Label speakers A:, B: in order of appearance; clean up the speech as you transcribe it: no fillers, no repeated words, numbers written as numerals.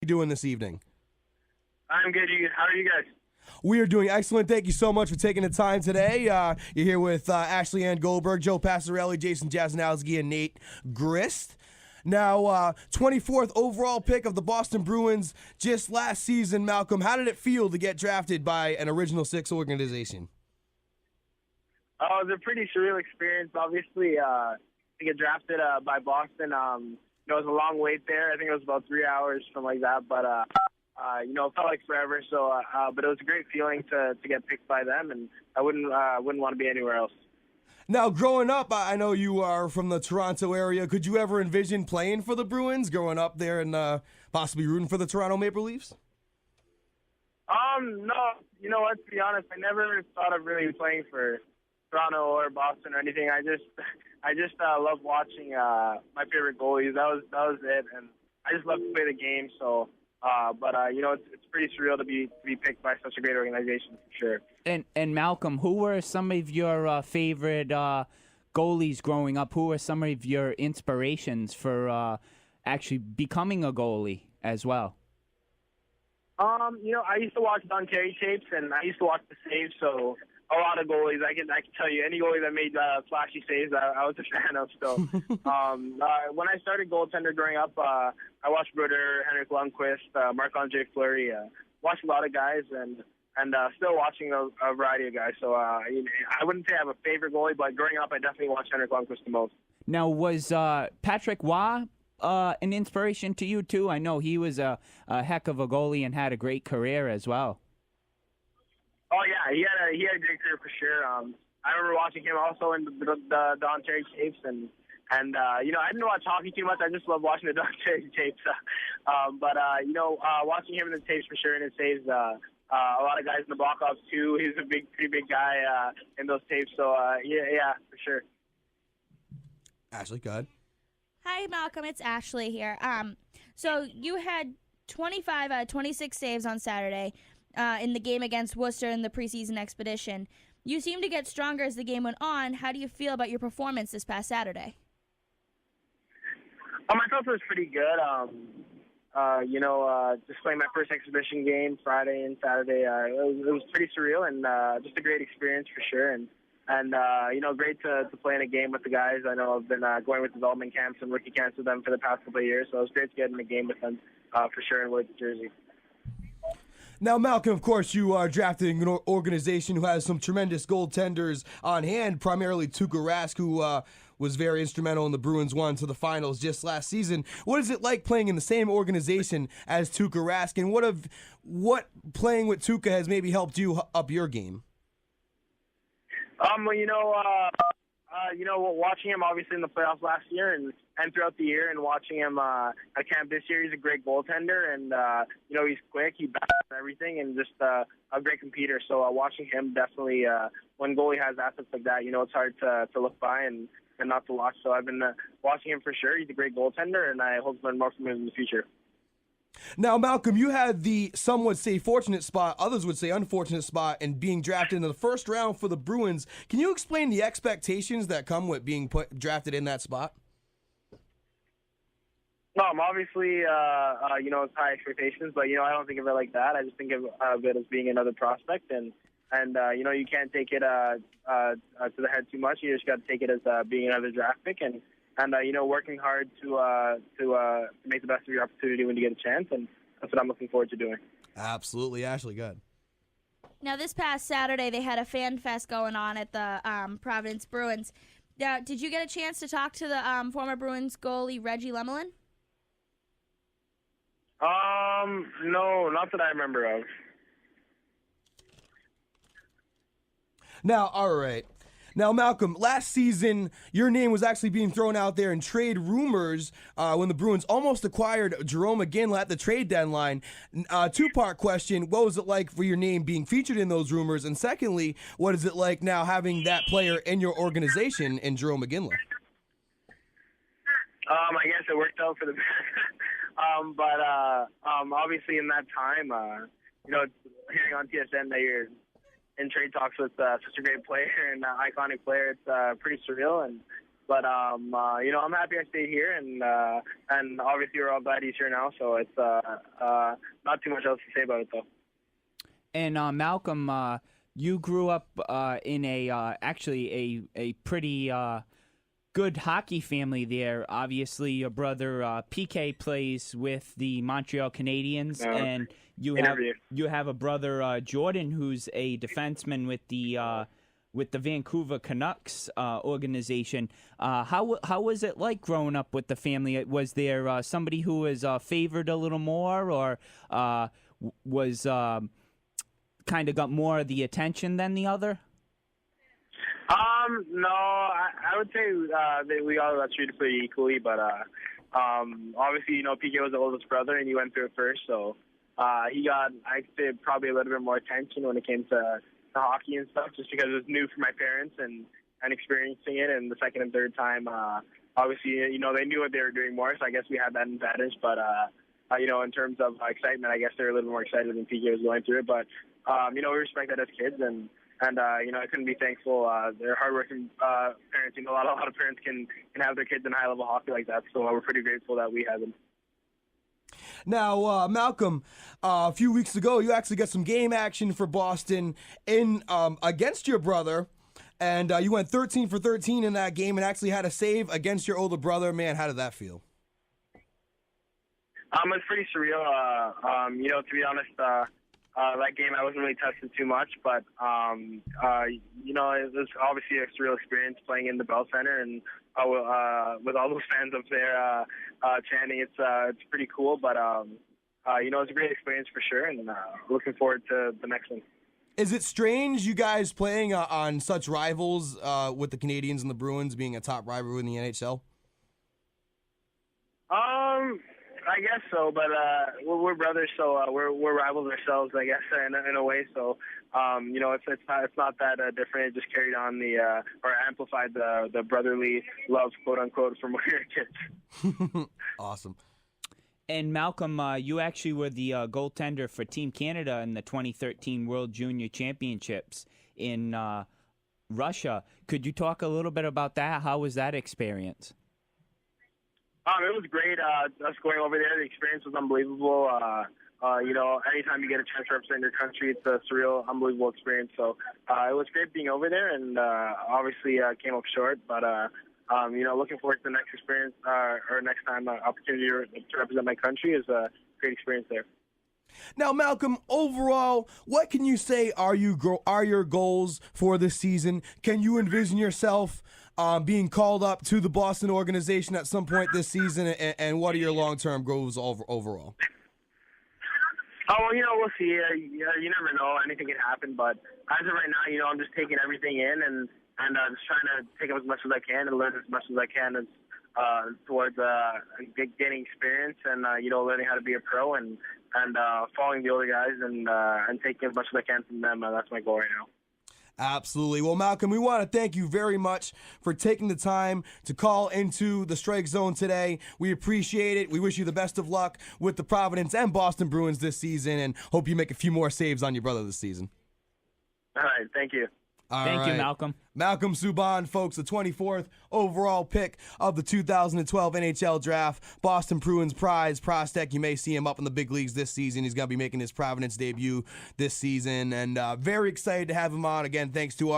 A: you doing this evening?
B: I'm good. How are you guys?
A: We are doing excellent. Thank you so much for taking the time today. You're here with Ashley Ann Goldberg, Joe Passarelli, Jasionowski, and Nate Grist. Now, 24th overall pick of the Boston Bruins just last season. Malcolm, how did it feel to get drafted by an Original Six organization?
B: Oh, it was a pretty surreal experience. Obviously, to get drafted by Boston, it was a long wait there. I think it was about 3 hours, something like that. But it felt like forever. So, but it was a great feeling to get picked by them, and I wouldn't want to be anywhere else.
A: Now, growing up, I know you are from the Toronto area. Could you ever envision playing for the Bruins, growing up there and possibly rooting for the Toronto Maple Leafs?
B: No. You know what? To be honest, I never thought of really playing for Toronto or Boston or anything. I just love watching my favorite goalies. That was it, and I just love to play the game. So, it's pretty surreal to be picked by such a great organization for sure.
C: And Malcolm, who were some of your favorite goalies growing up? Who were some of your inspirations for actually becoming a goalie as well?
B: I used to watch Don Terry tapes, and I used to watch the saves. So a lot of goalies, I can tell you, any goalie that made flashy saves, I was a fan of. So when I started goaltender growing up, I watched Bruder, Henrik Lundqvist, Marc-Andre Fleury, watched a lot of guys, and still watching a variety of guys. So I wouldn't say I have a favorite goalie, but growing up, I definitely watched Henrik Lundqvist the most.
C: Now, was Patrick Waugh an inspiration to you too? I know he was a heck of a goalie and had a great career as well.
B: Oh yeah, he had a great career for sure. I remember watching him also in the Don Terry tapes, and I didn't watch hockey too much. I just love watching the Don Terry tapes. Watching him in the tapes for sure, and it saves a lot of guys in the block ops too. He's a pretty big guy in those tapes. So yeah, for sure.
A: Ashley, go ahead.
D: Hi, Malcolm. It's Ashley here. So you had 26 saves on Saturday in the game against Worcester in the preseason expedition. You seemed to get stronger as the game went on. How do you feel about your performance this past Saturday?
B: I felt it was pretty good. Just playing my first exhibition game Friday and Saturday, it was pretty surreal and just a great experience for sure. And great to play in a game with the guys. I know I've been going with development camps and rookie camps with them for the past couple of years, so it was great to get in a game with them for sure in Wood, Jersey.
A: Now, Malcolm, of course, you are drafting an organization who has some tremendous goaltenders on hand, primarily Tuukka Rask, who was very instrumental in the Bruins' run to the finals just last season. What is it like playing in the same organization as Tuukka Rask, and what playing with Tuukka has maybe helped you up your game? Watching him obviously in the playoffs last year and throughout the year, and watching him at camp this year, he's a great goaltender, and he's quick, he battles everything, and just a great competitor. So watching him definitely, when goalie has assets like that, it's hard to look by and not to watch. So I've been watching him for sure. He's a great goaltender, and I hope to learn more from him in the future. Now, Malcolm, you had the, some would say, fortunate spot, others would say unfortunate spot, in being drafted in the first round for the Bruins. Can you explain the expectations that come with being drafted in that spot?
B: Obviously, it's high expectations, but, I don't think of it like that. I just think of it as being another prospect, and you can't take it to the head too much. You just got to take it as being another draft pick, and working hard to make the best of your opportunity when you get a chance, and that's what I'm looking forward to doing.
A: Absolutely. Ashley, go ahead.
D: Now, this past Saturday, they had a fan fest going on at the Providence Bruins. Now, did you get a chance to talk to the former Bruins goalie, Reggie Lemelin?
B: No, not that I remember of.
A: Now, all right. Now, Malcolm, last season, your name was actually being thrown out there in trade rumors when the Bruins almost acquired Jerome McGinley at the trade deadline. Two-part question. What was it like for your name being featured in those rumors? And secondly, what is it like now having that player in your organization in Jerome McGinley?
B: I guess it worked out for the best. Obviously in that time, hearing on TSN that you're in trade talks with such a great player and iconic player, it's pretty surreal. And But I'm happy I stayed here, and obviously we're all glad he's here now. So it's not too much else to say about it though.
C: And Malcolm, you grew up in actually a pretty good hockey family there. Obviously, your brother PK plays with the Montreal Canadiens, and you have a brother Jordan who's a defenseman with the Vancouver Canucks organization. How was it like growing up with the family? Was there somebody who was favored a little more, or was kind of got more of the attention than the other?
B: No, I would say that we all got treated pretty equally, but obviously, PK was the oldest brother, and he went through it first, so he got, I'd say, probably a little bit more attention when it came to hockey and stuff, just because it was new for my parents and experiencing it, and the second and third time, obviously, they knew what they were doing more, so I guess we had that advantage, but, in terms of excitement, I guess they were a little more excited than PK was going through it, but, we respect that as kids, and I couldn't be thankful. They're hardworking parents. A lot of parents can have their kids in high-level hockey like that, so we're pretty grateful that we have them.
E: Now, Malcolm, a few weeks ago, you actually got some game action for Boston in against your brother, and you went 13 for 13 in that game and actually had a save against your older brother. Man, how did that feel?
B: It's pretty surreal. To be honest, that game I wasn't really tested too much, but it was obviously a surreal experience playing in the Bell Center and with all those fans up there chanting. It's pretty cool, but it's a great experience for sure, and looking forward to the next one.
E: Is it strange you guys playing on such rivals with the Canadiens and the Bruins being a top rivalry in the NHL?
B: I guess so, but we're brothers, so we're rivals ourselves, I guess, in a way. So, it's not that different. It just carried on or amplified the brotherly love, quote unquote, from when we were kids.
E: Awesome.
C: And Malcolm, you actually were the goaltender for Team Canada in the 2013 World Junior Championships in Russia. Could you talk a little bit about that? How was that experience?
B: It was great. Us going over there, the experience was unbelievable. Anytime you get a chance to represent your country, it's a surreal, unbelievable experience. So it was great being over there, and obviously came up short. But looking forward to the next experience or next time opportunity to represent my country is a great experience there.
E: Now, Malcolm, overall, what can you say are your goals for this season? Can you envision yourself being called up to the Boston organization at some point this season, and what are your long-term goals overall?
B: Oh, we'll see. You never know. Anything can happen, but as of right now, I'm just taking everything in and just trying to take up as much as I can and learn as much as I can towards getting experience and learning how to be a pro and following the older guys and taking as much as I can from them. That's my goal right now.
E: Absolutely. Well, Malcolm, we want to thank you very much for taking the time to call into the Strike Zone today. We appreciate it. We wish you the best of luck with the Providence and Boston Bruins this season, and hope you make a few more saves on your brother this season.
B: All right. Thank you.
C: Thank you, Malcolm.
E: Malcolm Subban, folks, the 24th overall pick of the 2012 NHL Draft. Boston Bruins prize prospect. You may see him up in the big leagues this season. He's going to be making his Providence debut this season, and very excited to have him on. Again, thanks to